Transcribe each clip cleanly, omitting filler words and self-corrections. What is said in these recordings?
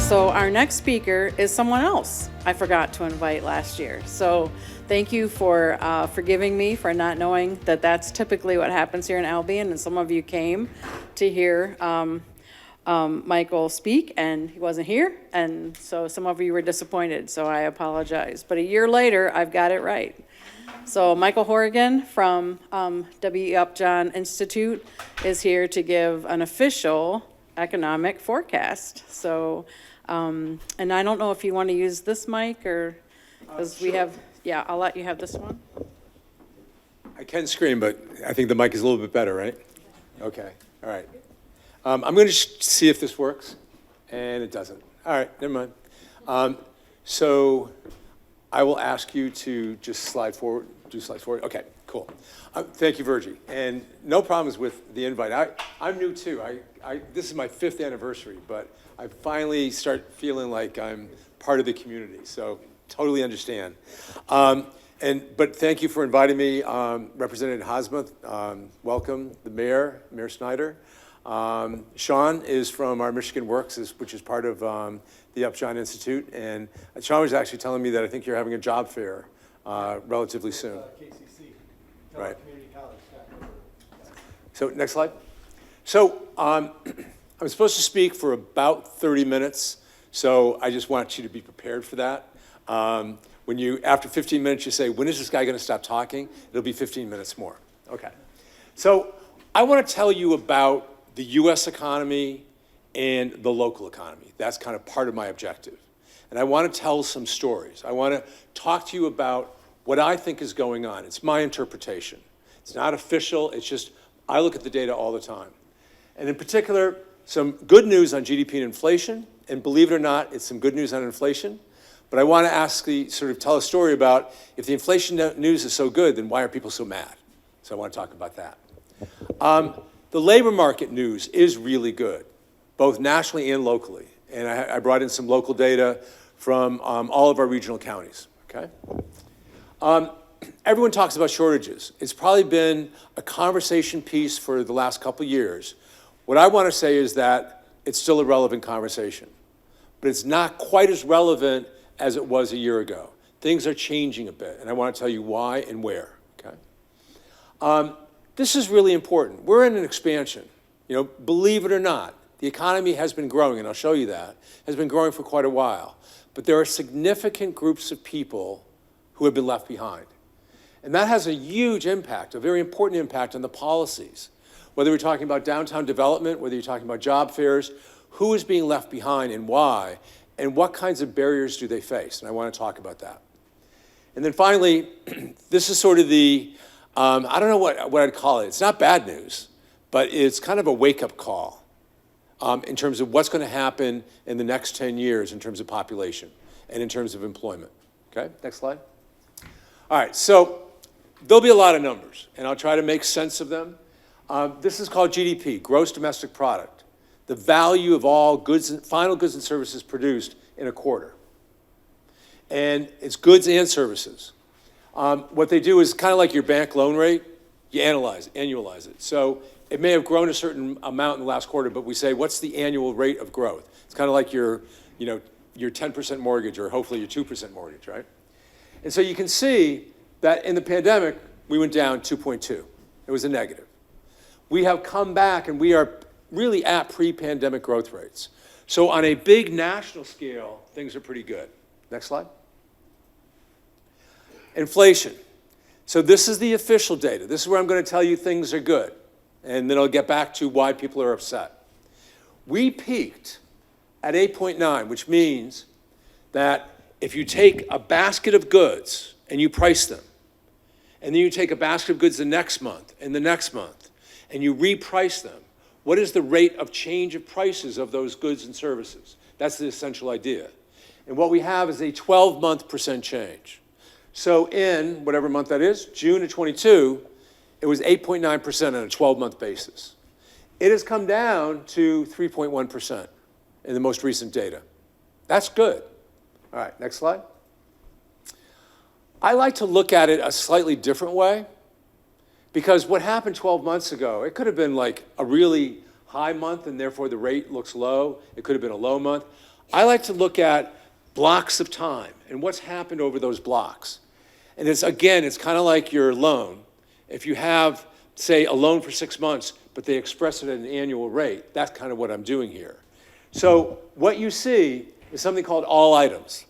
So our next speaker is someone else I forgot to invite last year. So thank you for forgiving me for not knowing that that's typically what happens here in Albion. And some of you came to hear Michael speak, and he wasn't here. And so some of you were disappointed, so I apologize. But a year later, I've got it right. So Michael Horrigan from W.E. Upjohn Institute is here to give an official economic forecast. So, and I don't know if you want to use this mic or, because sure. we have, yeah, I'll let you have this one. I can scream, but I think the mic is a little bit better, right? Okay, all right. I'm going to see if this works, and it doesn't. All right, never mind. So I will ask you to just slide forward, do slides forward. Okay, cool. Thank you, Virgie. And no problems with the invite. I'm new too. This is my 5th anniversary, but I finally start feeling like I'm part of the community, so totally understand. But thank you for inviting me. Representative Hosmuth, welcome. The Mayor Snyder. Sean is from our Michigan Works, which is part of the Upjohn Institute. And Sean was actually telling me that I think you're having a job fair relatively soon. KCC, right. Community College. So next slide. So I'm supposed to speak for about 30 minutes. So I just want you to be prepared for that. When you, after 15 minutes, you say, when is this guy going to stop talking? It'll be 15 minutes more. Okay. So I want to tell you about the U.S. economy and the local economy. That's kind of part of my objective. And I want to tell some stories. I want to talk to you about what I think is going on. It's my interpretation. It's not official. It's just, I look at the data all the time. And in particular, some good news on GDP and inflation. And believe it or not, it's some good news on inflation. But I want to tell a story about if the inflation news is so good, then why are people so mad? So I want to talk about that. The labor market news is really good, both nationally and locally. And I brought in some local data from all of our regional counties, okay? Everyone talks about shortages. It's probably been a conversation piece for the last couple of years. What I want to say is that it's still a relevant conversation, but it's not quite as relevant as it was a year ago. Things are changing a bit, and I want to tell you why and where, okay? This is really important. We're in an expansion. You know, believe it or not, the economy has been growing, and I'll show you that, has been growing for quite a while. But there are significant groups of people who have been left behind. And that has a huge impact, a very important impact on the policies. Whether we're talking about downtown development, whether you're talking about job fairs, who is being left behind and why, and what kinds of barriers do they face? And I want to talk about that. And then finally, this is sort of the, I don't know what I'd call it. It's not bad news, but it's kind of a wake-up call in terms of what's going to happen in the next 10 years in terms of population and in terms of employment. Okay, next slide. All right, so there'll be a lot of numbers, and I'll try to make sense of them. This is called GDP, Gross Domestic Product, the value of all goods, final goods and services produced in a quarter. And it's goods and services. What they do is kind of like your bank loan rate, you annualize it. So it may have grown a certain amount in the last quarter, but we say, what's the annual rate of growth? It's kind of like your 10% mortgage or hopefully your 2% mortgage, right? And so you can see that in the pandemic, we went down 2.2. It was a negative. We have come back and we are really at pre-pandemic growth rates. So on a big national scale, things are pretty good. Next slide. Inflation. So this is the official data. This is where I'm going to tell you things are good. And then I'll get back to why people are upset. We peaked at 8.9, which means that if you take a basket of goods and you price them, and then you take a basket of goods the next month and the next month, and you reprice them, what is the rate of change of prices of those goods and services? That's the essential idea. And what we have is a 12-month percent change. So in whatever month that is, June of 22, it was 8.9% on a 12-month basis. It has come down to 3.1% in the most recent data. That's good. All right, next slide. I like to look at it a slightly different way because what happened 12 months ago, it could have been like a really high month and therefore the rate looks low. It could have been a low month. I like to look at blocks of time and what's happened over those blocks. And it's, again, it's kind of like your loan. If you have, say, a loan for 6 months, but they express it at an annual rate, that's kind of what I'm doing here. So what you see is something called all items.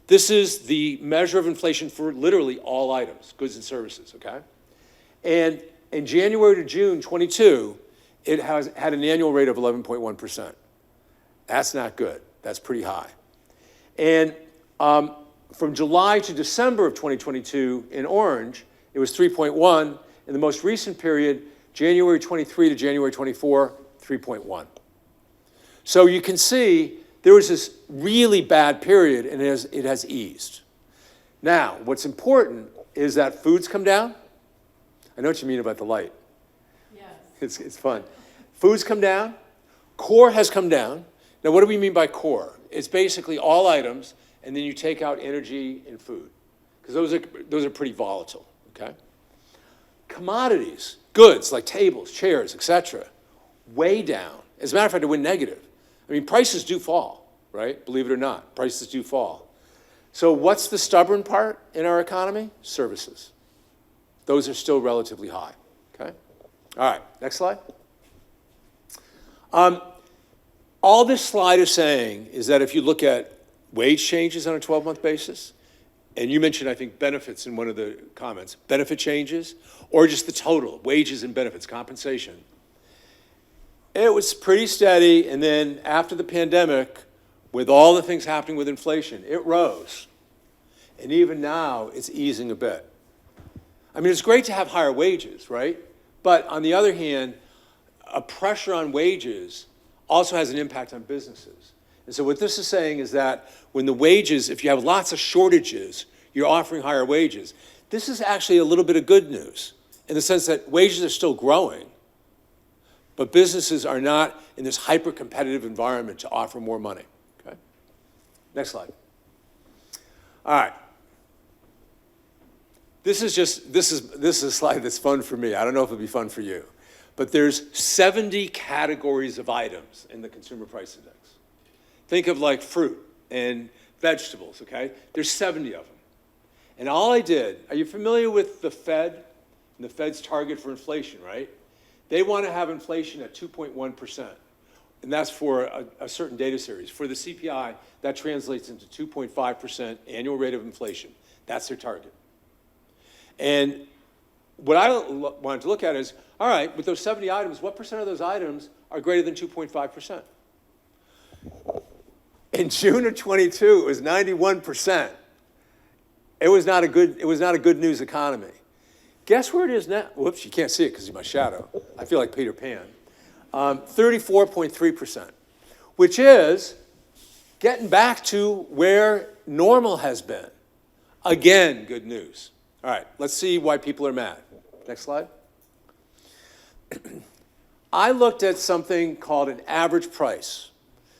This is the measure of inflation for literally all items, goods and services, okay? And in January to June 22, it has had an annual rate of 11.1%. That's not good. That's pretty high. And from July to December of 2022, in orange, it was 3.1. In the most recent period, January 23 to January 24, 3.1. So you can see there was this really bad period, and it has eased. Now, what's important is that foods come down. I know what you mean about the light. Yes. It's fun. Foods come down. Core has come down. Now, what do we mean by core? It's basically all items, and then you take out energy and food, because those are pretty volatile, okay? Commodities, goods like tables, chairs, etc., way down. As a matter of fact, it went negative. I mean, prices do fall, right? Believe it or not, prices do fall. So what's the stubborn part in our economy? Services. Those are still relatively high, okay? All right, next slide. All this slide is saying is that if you look at wage changes on a 12-month basis, and you mentioned, I think, benefits in one of the comments, benefit changes, or just the total, wages and benefits, compensation, it was pretty steady, and then after the pandemic, with all the things happening with inflation, it rose. And even now, it's easing a bit. I mean, it's great to have higher wages, right? But on the other hand, a pressure on wages also has an impact on businesses. And so what this is saying is that when the wages, if you have lots of shortages, you're offering higher wages. This is actually a little bit of good news in the sense that wages are still growing, but businesses are not in this hyper-competitive environment to offer more money, okay? Next slide. All right. This is a slide that's fun for me. I don't know if it'll be fun for you. But there's 70 categories of items in the Consumer Price Index. Think of like fruit and vegetables, okay? There's 70 of them. And all I did, are you familiar with the Fed and the Fed's target for inflation, right? They want to have inflation at 2.1%. And that's for a certain data series. For the CPI, that translates into 2.5% annual rate of inflation. That's their target. And what I wanted to look at is, all right, with those 70 items, what percent of those items are greater than 2.5%? In June of 22, it was 91%. It was not a good news economy. Guess where it is now? Whoops, you can't see it because of my shadow. I feel like Peter Pan. 34.3%, which is getting back to where normal has been. Again, good news. All right, let's see why people are mad. Next slide. I looked at something called an average price.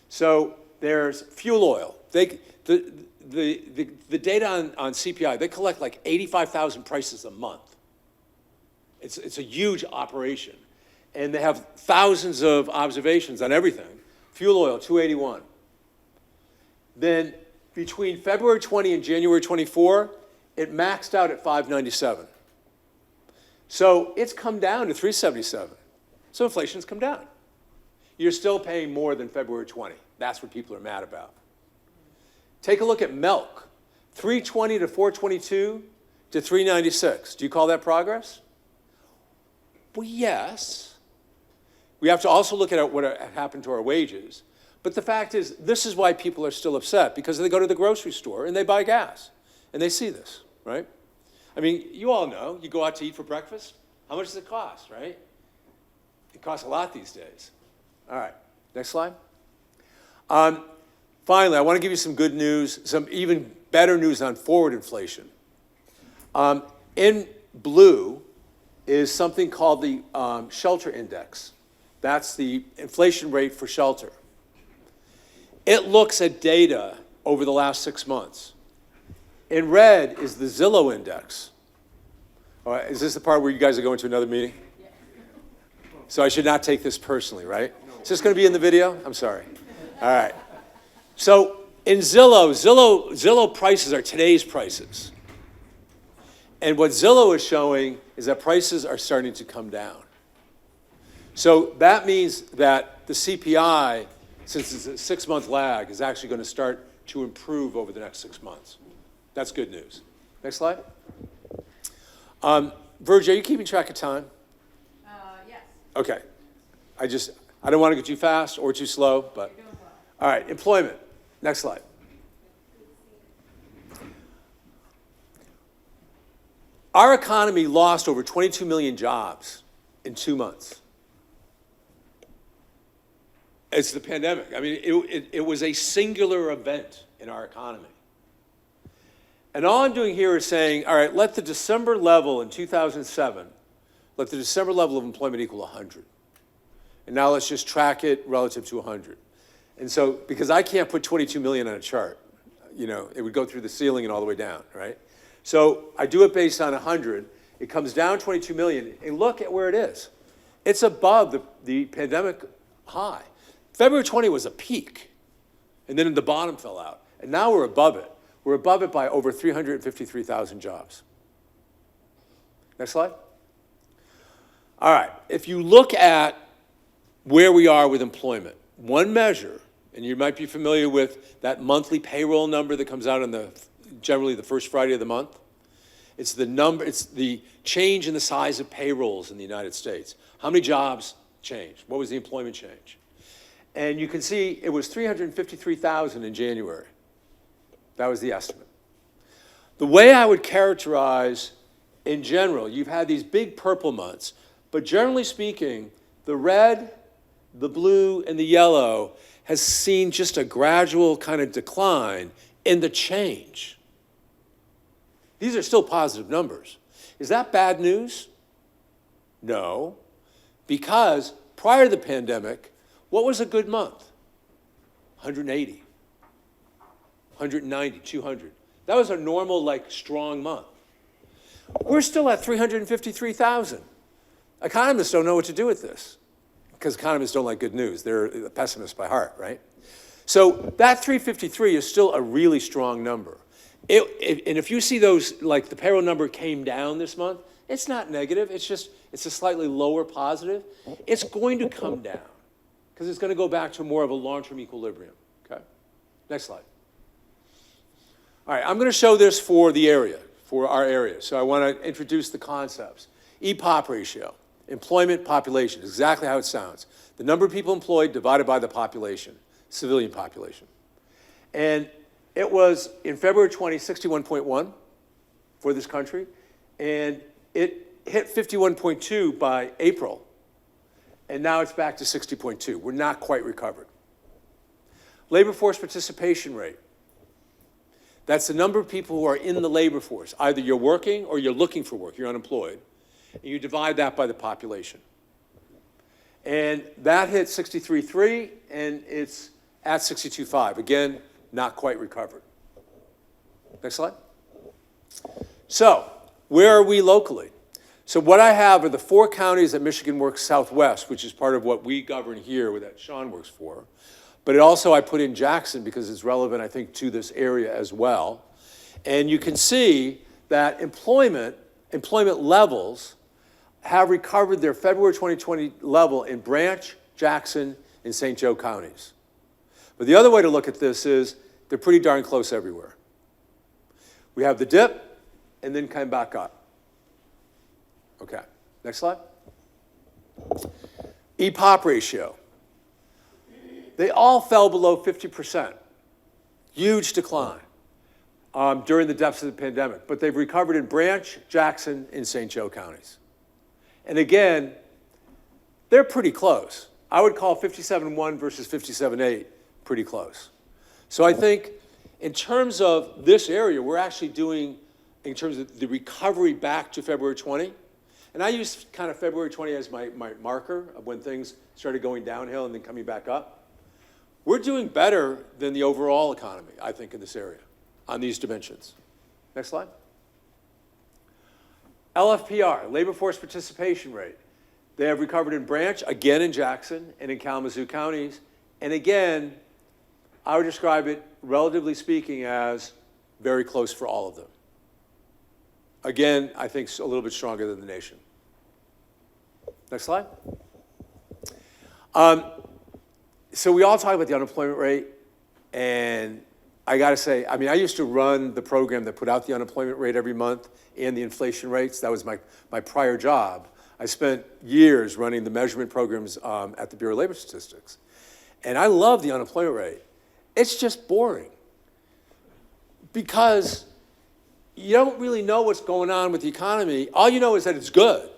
So there's fuel oil. The data on CPI, they collect like 85,000 prices a month. It's a huge operation. And they have thousands of observations on everything. Fuel oil, 281. Then between February 20 and January 24, it maxed out at 597. So it's come down to 377. So inflation's come down. You're still paying more than February 20. That's what people are mad about. Take a look at milk. 320 to 422 to 396. Do you call that progress? Well, yes. We have to also look at what happened to our wages. But the fact is, this is why people are still upset, because they go to the grocery store and they buy gas. And they see this, right? I mean, you all know, you go out to eat for breakfast. How much does it cost, right? It costs a lot these days. All right, next slide. Finally, I want to give you some good news, some even better news on forward inflation. In blue is something called the shelter index. That's the inflation rate for shelter. It looks at data over the last 6 months. In red is the Zillow index. All right, is this the part where you guys are going to another meeting? Yeah. So I should not take this personally, right? Is this going to be in the video? I'm sorry. All right. So in Zillow prices are today's prices. And what Zillow is showing is that prices are starting to come down. So that means that the CPI, since it's a 6-month lag, is actually going to start to improve over the next 6 months. That's good news. Next slide. Virgie, are you keeping track of time? Yes. Okay. I don't want to go too fast or too slow, but. You're doing well. All right, employment. Next slide. Our economy lost over 22 million jobs in 2 months. It's the pandemic. I mean, it was a singular event in our economy. And all I'm doing here is saying, all right, let the December level in 2007, let the December level of employment equal 100. And now let's just track it relative to 100. And so, because I can't put 22 million on a chart, you know, it would go through the ceiling and all the way down, right? So I do it based on 100. It comes down 22 million, and look at where it is. It's above the pandemic high. February 20 was a peak, and then the bottom fell out. And now we're above it. We're above it by over 353,000 jobs. Next slide. All right, if you look at where we are with employment, one measure, and you might be familiar with that monthly payroll number that comes out on generally the first Friday of the month. It's the change in the size of payrolls in the United States. How many jobs changed? What was the employment change? And you can see it was 353,000 in January. That was the estimate. The way I would characterize, in general, you've had these big purple months, but generally speaking, the red, the blue, and the yellow has seen just a gradual kind of decline in the change. These are still positive numbers. Is that bad news? No, because prior to the pandemic, what was a good month? 180, 190, 200. That was a normal, strong month. We're still at 353,000. Economists don't know what to do with this, because economists don't like good news. They're pessimists by heart, right? So that 353 is still a really strong number. And if you see those, the payroll number came down this month, it's not negative. It's a slightly lower positive. It's going to come down because it's going to go back to more of a long-term equilibrium, okay? Next slide. All right, I'm going to show this for the area, for our area. So I want to introduce the concepts. EPOP ratio, employment population, exactly how it sounds. The number of people employed divided by the population, civilian population. And it was, in February 20, 61.1 for this country, and it hit 51.2 by April, and now it's back to 60.2. We're not quite recovered. Labor force participation rate. That's the number of people who are in the labor force. Either you're working or you're looking for work, you're unemployed, and you divide that by the population. And that hit 63.3, and it's at 62.5. Again, not quite recovered. Next slide. So, where are we locally? So what I have are the 4 counties that Michigan Works Southwest, which is part of what we govern here, that Sean works for. But I put in Jackson because it's relevant, I think, to this area as well. And you can see that employment levels have recovered their February 2020 level in Branch, Jackson, and St. Joe counties. But the other way to look at this is they're pretty darn close everywhere. We have the dip and then come back up. Okay, next slide. EPOP ratio. They all fell below 50%. Huge decline during the depths of the pandemic. But they've recovered in Branch, Jackson, and St. Joe counties. And again, they're pretty close. I would call 57.1 versus 57.8 pretty close. So I think in terms of this area, we're actually doing, in terms of the recovery back to February 20, and I use kind of February 20 as my marker of when things started going downhill and then coming back up. We're doing better than the overall economy, I think, in this area on these dimensions. Next slide. LFPR, labor force participation rate. They have recovered in Branch, again in Jackson, and in Kalamazoo counties. And again, I would describe it, relatively speaking, as very close for all of them. Again, I think a little bit stronger than the nation. Next slide. So we all talk about the unemployment rate, and I got to say, I mean, I used to run the program that put out the unemployment rate every month and the inflation rates. That was my prior job. I spent years running the measurement programs at the Bureau of Labor Statistics. And I love the unemployment rate. It's just boring because you don't really know what's going on with the economy. All you know is that it's good.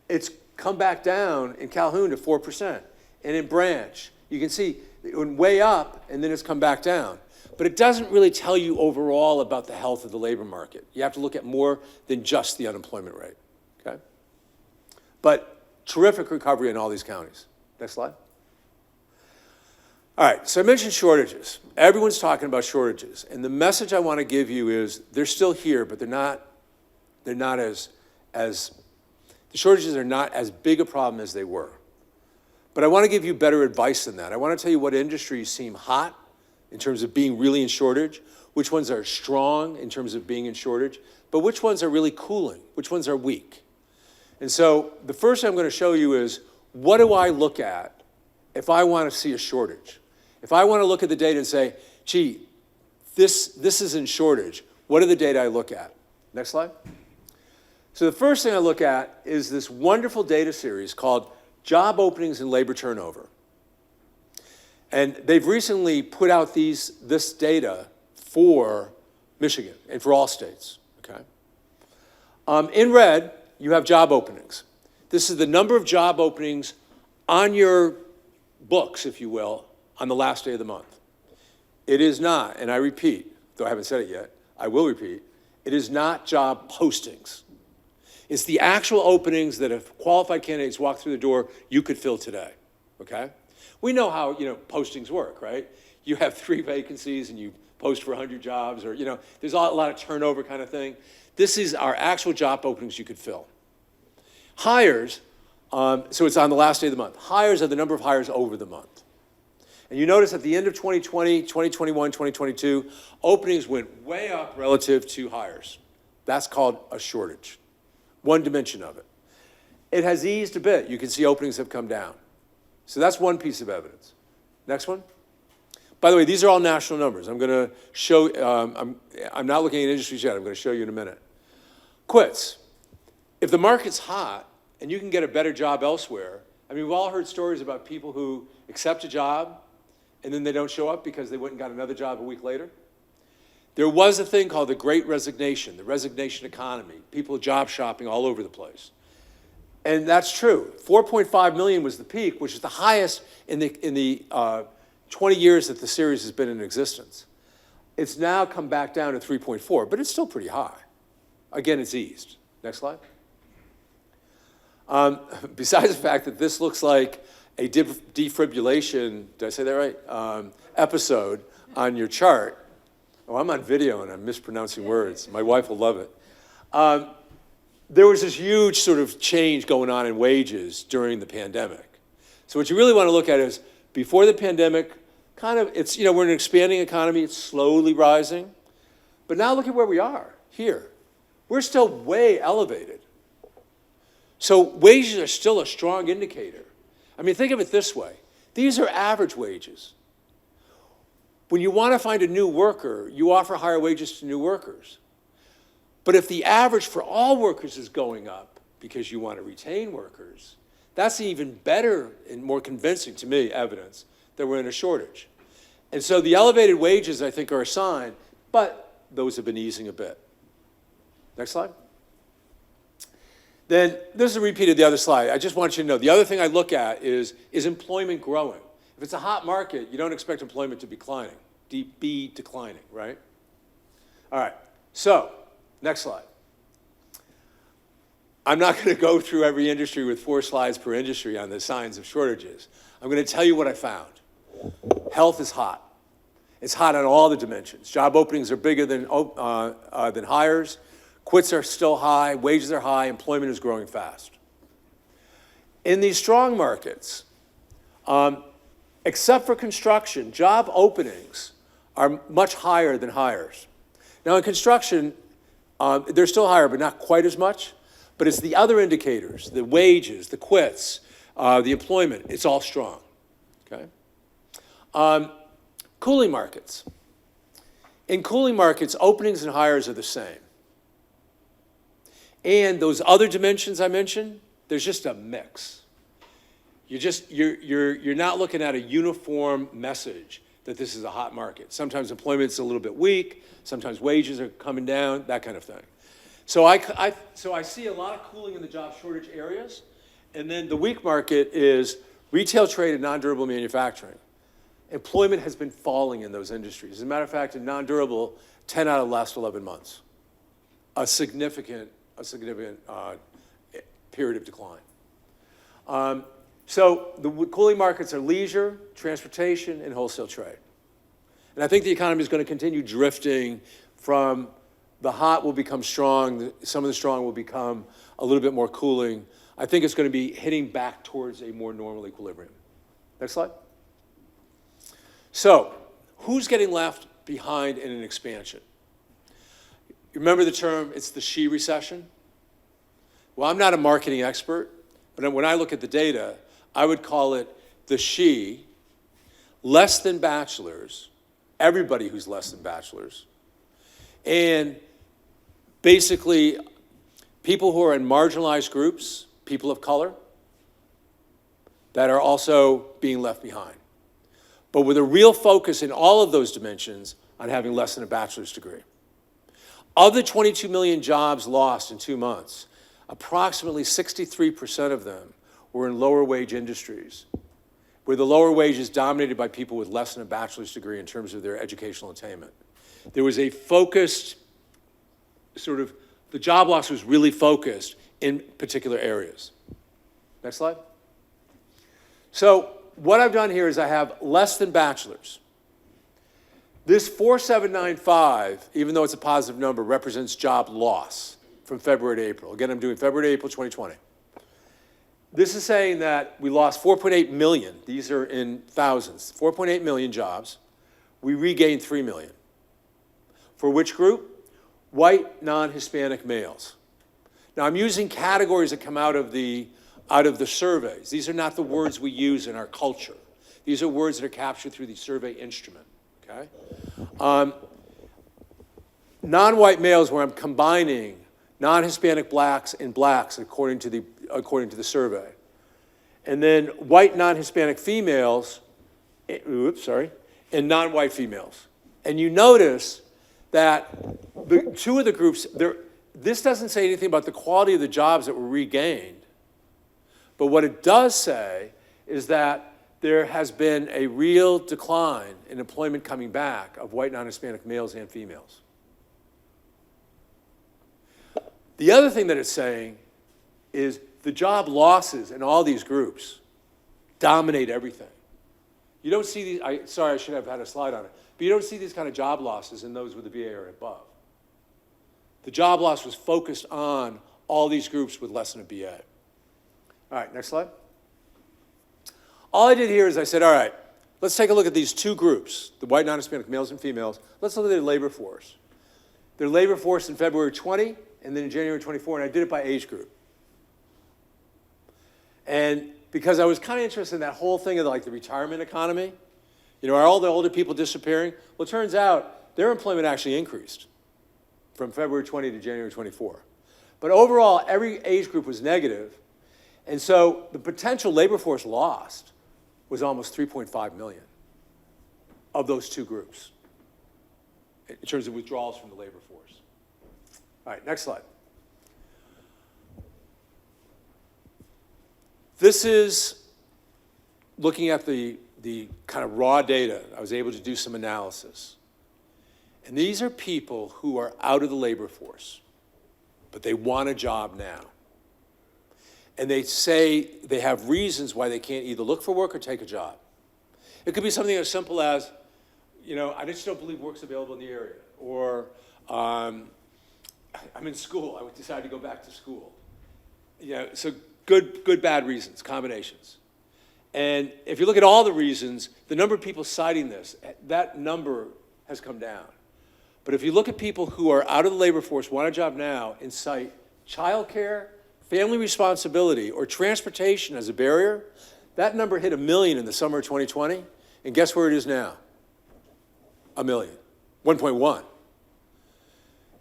It's come back down in Calhoun to 4%. And in Branch, you can see it went way up and then it's come back down. But it doesn't really tell you overall about the health of the labor market. You have to look at more than just the unemployment rate, okay? But terrific recovery in all these counties. Next slide. All right, so I mentioned shortages. Everyone's talking about shortages. And the message I want to give you is they're still here, but they're not as the shortages are not as big a problem as they were. But I want to give you better advice than that. I want to tell you what industries seem hot in terms of being really in shortage, which ones are strong in terms of being in shortage, but which ones are really cooling, which ones are weak. And so the first thing I'm going to show you is, what do I look at if I want to see a shortage? If I want to look at the data and say, gee, this is in shortage, what are the data I look at? Next slide. So the first thing I look at is this wonderful data series called Job Openings and Labor Turnover. And they've recently put out this data for Michigan and for all states, okay? In red, you have job openings. This is the number of job openings on your books, if you will, on the last day of the month. It is not, and I repeat, though I haven't said it yet, I will repeat, it is not job postings. It's the actual openings that if qualified candidates walk through the door, you could fill today, okay? We know how, postings work, right? You have 3 vacancies and you post for 100 jobs, or, there's a lot of turnover kind of thing. This is our actual job openings you could fill. Hires, so it's on the last day of the month. Hires are the number of hires over the month. And you notice at the end of 2020, 2021, 2022, openings went way up relative to hires. That's called a shortage. One dimension of it. It has eased a bit. You can see openings have come down. So that's one piece of evidence. Next one. By the way, these are all national numbers. I'm going to show, I'm not looking at industries yet. I'm going to show you in a minute. Quits. If the market's hot and you can get a better job elsewhere, I mean, we've all heard stories about people who accept a job and then they don't show up because they went and got another job a week later. There was a thing called the Great Resignation, the resignation economy, people job shopping all over the place. And that's true. 4.5 million was the peak, which is the highest in the 20 years that the series has been in existence. It's now come back down to 3.4, but it's still pretty high. Again, it's eased. Next slide. Besides the fact that this looks like a defibrillation, did I say that right, episode on your chart. Oh, I'm on video and I'm mispronouncing words. My wife will love it. There was this huge sort of change going on in wages during the pandemic. So what you really want to look at is before the pandemic, it's, we're in an expanding economy, it's slowly rising. But now look at where we are here. We're still way elevated. So wages are still a strong indicator. I mean, think of it this way. These are average wages. When you want to find a new worker, you offer higher wages to new workers. But if the average for all workers is going up because you want to retain workers, that's even better and more convincing to me evidence that we're in a shortage. And so the elevated wages, I think, are a sign, but those have been easing a bit. Next slide. Then this is a repeat of the other slide. I just want you to know, the other thing I look at is employment growing? If it's a hot market, you don't expect employment to be declining, right? All right, so next slide. I'm not going to go through every industry with 4 slides per industry on the signs of shortages. I'm going to tell you what I found. Health is hot. It's hot on all the dimensions. Job openings are bigger than hires. Quits are still high. Wages are high. Employment is growing fast. In these strong markets, Except for construction, job openings are much higher than hires. Now in construction, they're still higher, but not quite as much. But it's the other indicators, the wages, the quits, the employment, it's all strong, okay? Cooling markets. In cooling markets, openings and hires are the same. And those other dimensions I mentioned, there's just a mix. You're not looking at a uniform message that this is a hot market. Sometimes employment's a little bit weak, sometimes wages are coming down, that kind of thing. So I see a lot of cooling in the job shortage areas, and then the weak market is retail, trade, and non-durable manufacturing. Employment has been falling in those industries. As a matter of fact, in non-durable, 10 out of the last 11 months. A significant period of decline. So the cooling markets are leisure, transportation, and wholesale trade. And I think the economy is going to continue drifting from the hot will become strong, some of the strong will become a little bit more cooling. I think it's going to be hitting back towards a more normal equilibrium. Next slide. So, who's getting left behind in an expansion? You remember the term, it's the she recession? Well, I'm not a marketing expert, but when I look at the data, I would call it the she, less than bachelors, everybody who's less than bachelors, and basically people who are in marginalized groups, people of color, that are also being left behind. But with a real focus in all of those dimensions on having less than a bachelor's degree. Of the 22 million jobs lost in 2 months, approximately 63% of them were in lower wage industries, where the lower wages dominated by people with less than a bachelor's degree in terms of their educational attainment. There was a focused the job loss was really focused in particular areas. Next slide. So what I've done here is I have less than bachelors. This 4795, even though it's a positive number, represents job loss from February to April. Again, I'm doing February to April 2020. This is saying that we lost 4.8 million. These are in thousands. 4.8 million jobs. We regained 3 million. For which group? White, non-Hispanic males. Now, I'm using categories that come out of the surveys. These are not the words we use in our culture. These are words that are captured through the survey instrument, okay? Non-white males, where I'm combining non-Hispanic blacks and blacks according to the survey. And then white non-Hispanic females, and non-white females. And you notice that two of the groups, this doesn't say anything about the quality of the jobs that were regained. But what it does say is that there has been a real decline in employment coming back of white non-Hispanic males and females. The other thing that it's saying is the job losses in all these groups dominate everything. You don't see these, sorry, I should have had a slide on it, but you don't see these kind of job losses in those with the VA or above. The job loss was focused on all these groups with less than a BA. All right, next slide. All I did here is I said, all right, let's take a look at these two groups, the white non-Hispanic males and females. Let's look at their labor force. Their labor force in February 20 and then in January 24, and I did it by age group. And because I was kind of interested in that whole thing of the retirement economy, are all the older people disappearing? Well, it turns out their employment actually increased from February 20 to January 24. But overall, every age group was negative, and so the potential labor force lost was almost 3.5 million of those two groups in terms of withdrawals from the labor force. All right, next slide. This is looking at the kind of raw data. I was able to do some analysis. And these are people who are out of the labor force, but they want a job now. And they say they have reasons why they can't either look for work or take a job. It could be something as simple as, I just don't believe work's available in the area. Or I'm in school, I would decide to go back to school. So good, bad reasons, combinations. And if you look at all the reasons, the number of people citing this, that number has come down. But if you look at people who are out of the labor force, want a job now, and cite childcare, family responsibility, or transportation as a barrier, that number hit 1 million in the summer of 2020, and guess where it is now? 1 million, 1.1.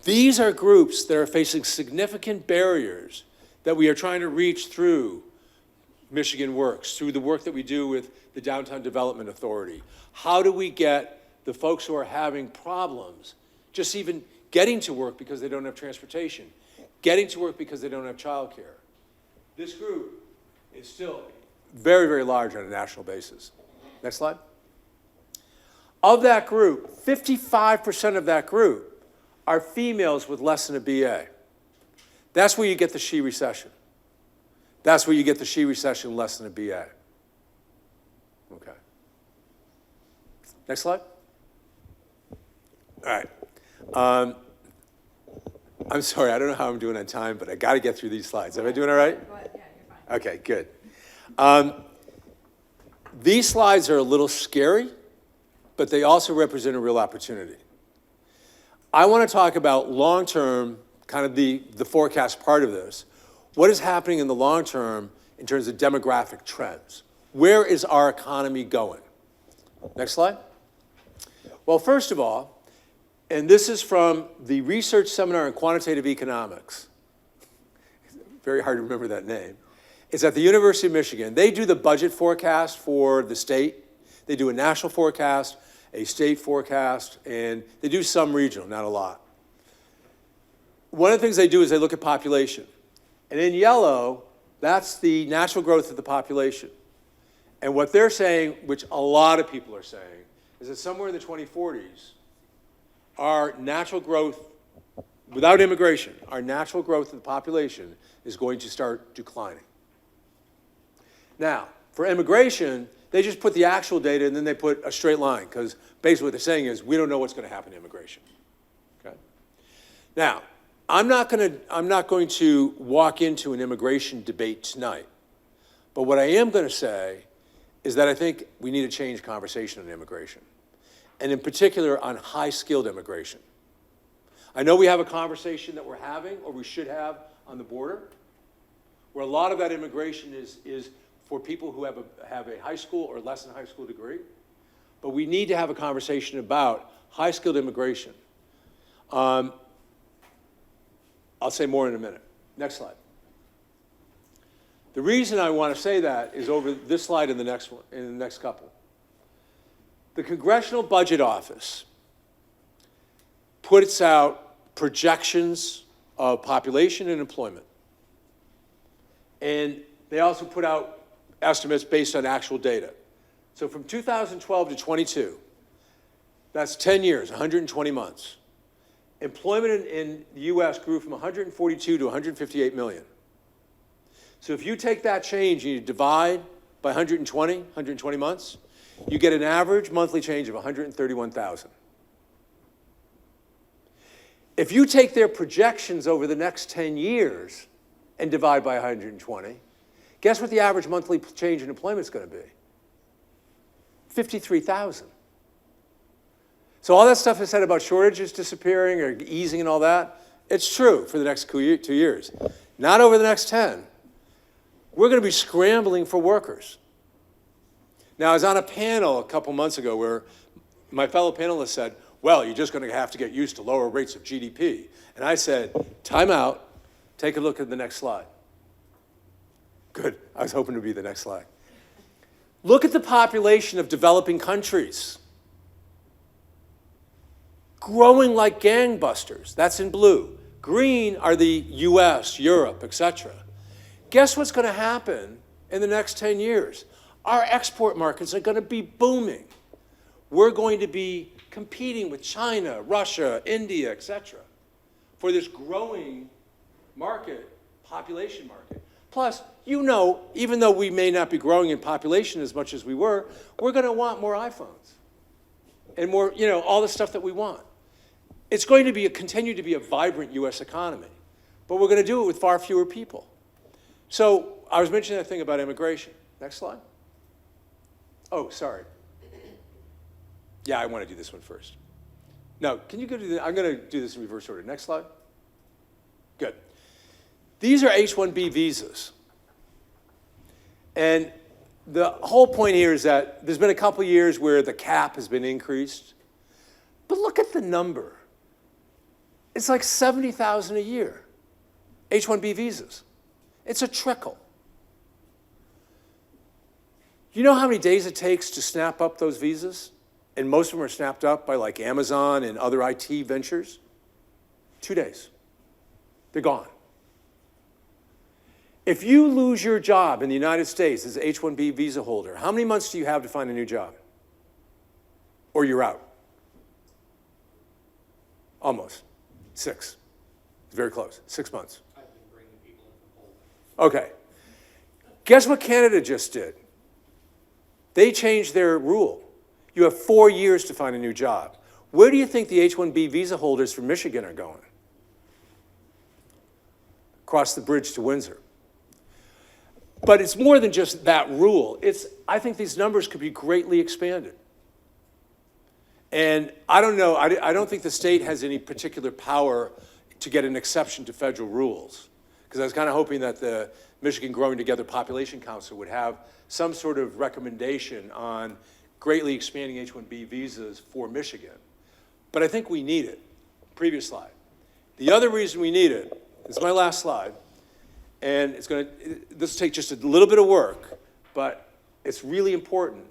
These are groups that are facing significant barriers that we are trying to reach through Michigan Works, through the work that we do with the Downtown Development Authority. How do we get the folks who are having problems just even getting to work because they don't have transportation, getting to work because they don't have childcare? This group is still very, very large on a national basis. Next slide. Of that group, 55% of that group are females with less than a BA. That's where you get the she recession. That's where you get the she recession less than a BA. Okay. Next slide. All right. I'm sorry, I don't know how I'm doing on time, but I got to get through these slides. Am I doing all right? Go ahead. Yeah, you're fine. Okay, good. These slides are a little scary, but they also represent a real opportunity. I want to talk about long-term, kind of the forecast part of this. What is happening in the long term in terms of demographic trends? Where is our economy going? Next slide. Well, first of all, and this is from the Research Seminar in Quantitative Economics. Very hard to remember that name. It's at the University of Michigan. They do the budget forecast for the state. They do a national forecast, a state forecast, and they do some regional, not a lot. One of the things they do is they look at population. And in yellow, that's the natural growth of the population. And what they're saying, which a lot of people are saying, is that somewhere in the 2040s, our natural growth, without immigration, our natural growth of the population is going to start declining. Now, for immigration, they just put the actual data and then they put a straight line, because basically what they're saying is we don't know what's going to happen to immigration. Okay? Now, I'm not going to walk into an immigration debate tonight, but what I am going to say is that I think we need to change conversation on immigration, and in particular on high-skilled immigration. I know we have a conversation that we're having, or we should have, on the border, where a lot of that immigration is for people who have a high school or less than high school degree, but we need to have a conversation about high-skilled immigration. I'll say more in a minute. Next slide. The reason I want to say that is over this slide and the next one, in the next couple. The Congressional Budget Office puts out projections of population and employment. And they also put out estimates based on actual data. So from 2012 to 22, that's 10 years, 120 months. Employment in the US grew from 142 to 158 million. So if you take that change and you divide by 120 months, you get an average monthly change of 131,000. If you take their projections over the next 10 years and divide by 120, guess what the average monthly change in employment is going to be? 53,000. So all that stuff is said about shortages disappearing or easing and all that, it's true for the next 2 years. Not over the next 10. We're going to be scrambling for workers. Now, I was on a panel a couple months ago where my fellow panelists said, well, you're just going to have to get used to lower rates of GDP. And I said, time out, take a look at the next slide. Good, I was hoping to be the next slide. Look at the population of developing countries. Growing like gangbusters. That's in blue. Green are the US, Europe, etc. Guess what's going to happen in the next 10 years? Our export markets are going to be booming. We're going to be competing with China, Russia, India, etc. for this growing market, population market. Plus, you know, even though we may not be growing in population as much as we were, we're going to want more iPhones and more, you know, all the stuff that we want. It's going to continue to be a vibrant US economy, but we're going to do it with far fewer people. So I was mentioning that thing about immigration. Next slide. Oh, sorry. Yeah, I want to do this one first. No, can you go to the, I'm going to do this in reverse order. Next slide. Good. These are H-1B visas. And the whole point here is that there's been a couple years where the cap has been increased. But look at the number. It's like 70,000 a year, H-1B visas. It's a trickle. You know how many days it takes to snap up those visas? And most of them are snapped up by like Amazon and other IT ventures. 2 days. They're gone. If you lose your job in the United States as an H-1B visa holder, how many months do you have to find a new job? Or you're out? Almost. 6. It's very close. 6 months. I've been bringing people in from Poland. Okay. Guess what Canada just did? They changed their rule. You have 4 years to find a new job. Where do you think the H-1B visa holders from Michigan are going? Across the bridge to Windsor. But it's more than just that rule. I think these numbers could be greatly expanded. And I don't know, I don't think the state has any particular power to get an exception to federal rules. Because I was kind of hoping that the Michigan Growing Together Population Council would have some sort of recommendation on greatly expanding H-1B visas for Michigan. But I think we need it. Previous slide. The other reason we need it, this is my last slide, and this will take just a little bit of work, but it's really important.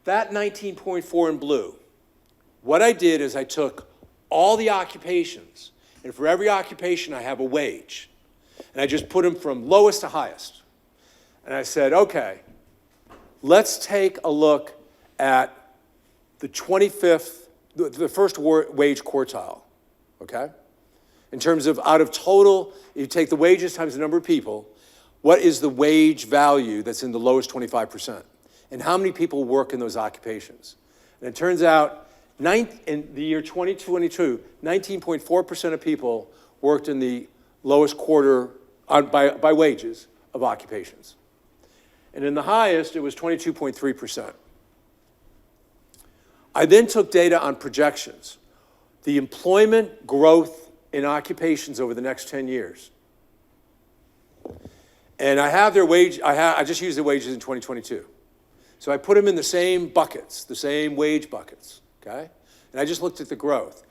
That 19.4 in blue, what I did is I took all the occupations, and for every occupation I have a wage, and I just put them from lowest to highest. And I said, okay, let's take a look at the 25th, the first wage quartile, okay? In terms of out of total, you take the wages times the number of people, what is the wage value that's in the lowest 25%? And how many people work in those occupations? And it turns out in the year 2022, 19.4% of people worked in the lowest quarter by wages of occupations. And in the highest, it was 22.3%. I then took data on projections, the employment growth in occupations over the next 10 years. And I have their wage, I just used the wages in 2022. So I put them in the same buckets, the same wage buckets, okay? And I just looked at the growth.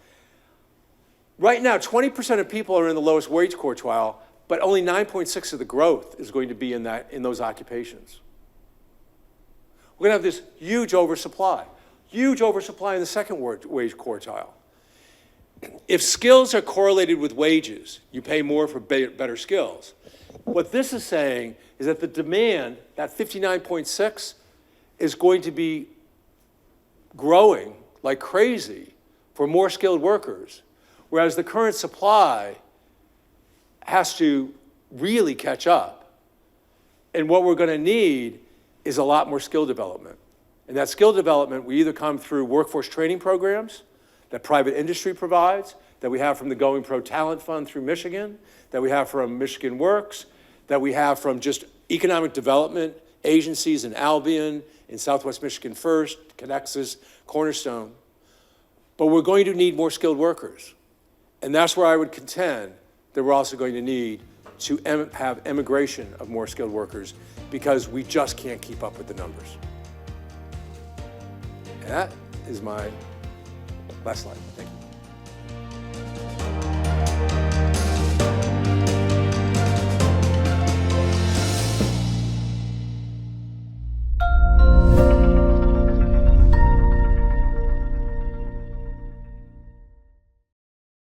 Right now, 20% of people are in the lowest wage quartile, but only 9.6 of the growth is going to be in those occupations. We're gonna have this huge oversupply in the second wage quartile. If skills are correlated with wages, you pay more for better skills. What this is saying is that the demand, that 59.6, is going to be growing like crazy for more skilled workers, whereas the current supply has to really catch up. And what we're going to need is a lot more skill development. And that skill development will either come through workforce training programs that private industry provides, that we have from the Going Pro Talent Fund through Michigan, that we have from Michigan Works, that we have from just economic development agencies in Albion, in Southwest Michigan First, Connexus, Cornerstone. But we're going to need more skilled workers. And that's where I would contend that we're also going to need to have immigration of more skilled workers because we just can't keep up with the numbers. And that is my last slide. Thank you.